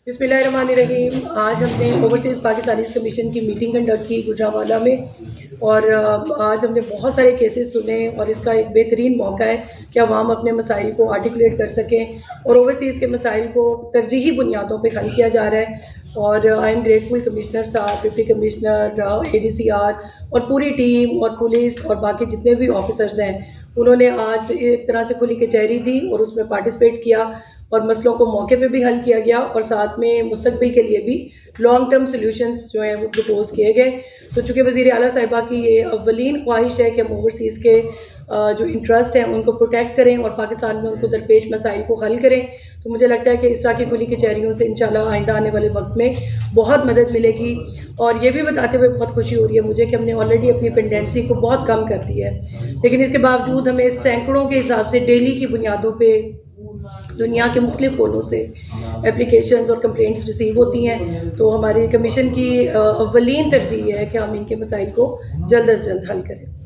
बिस्मिल्लाहिर्रहमानिर्रहीम। आज हमने ओवरसीज़ पाकिस्तानीज़ कमीशन की मीटिंग कंडक्ट की गुजरांवाला में, और आज हमने बहुत सारे केसेस सुने, और इसका एक बेहतरीन मौका है कि अवाम अपने मसाइल को आर्टिकुलेट कर सकें, और ओवरसीज़ के मसाइल को तरजीही बुनियादों पे हल किया जा रहा है। और आई एम ग्रेटफुल कमिश्नर साहब, डिप्टी कमिश्नर, ADCR और पूरी टीम और पुलिस और बाकी जितने भी ऑफिसर्स हैं, उन्होंने आज एक तरह से खुली कचहरी दी और उसमें पार्टिसिपेट किया, और मसलों को मौके पे भी हल किया गया, और साथ में मुस्तकबिल के लिए भी लॉन्ग टर्म सॉल्यूशंस जो हैं वो प्रपोज किए गए। तो चूँकि वज़ीर आला साहिबा की ये अव्वलीन ख्वाहिश है कि हम ओवरसीज़ के जो इंटरेस्ट हैं उनको प्रोटेक्ट करें और पाकिस्तान में उनको दरपेश मसाइल को हल करें, तो मुझे लगता है कि इस तरह की खुली कचहरियों से इंशाल्लाह आइंदा आने वाले वक्त में बहुत मदद मिलेगी। और ये भी बताते हुए बहुत खुशी हो रही है मुझे कि हमने ऑलरेडी अपनी पेंडेंसी को बहुत कम कर दी है, लेकिन इसके बावजूद हमें सैकड़ों के हिसाब से डेली की बुनियादों पर दुनिया के मुख्तलिफ कोनों से एप्लीकेशंस और कंप्लेंट्स रिसीव होती हैं। तो हमारी कमीशन की अव्वलीन तरजीह है कि हम इनके मसाइल को जल्द अज़ जल्द हल करें।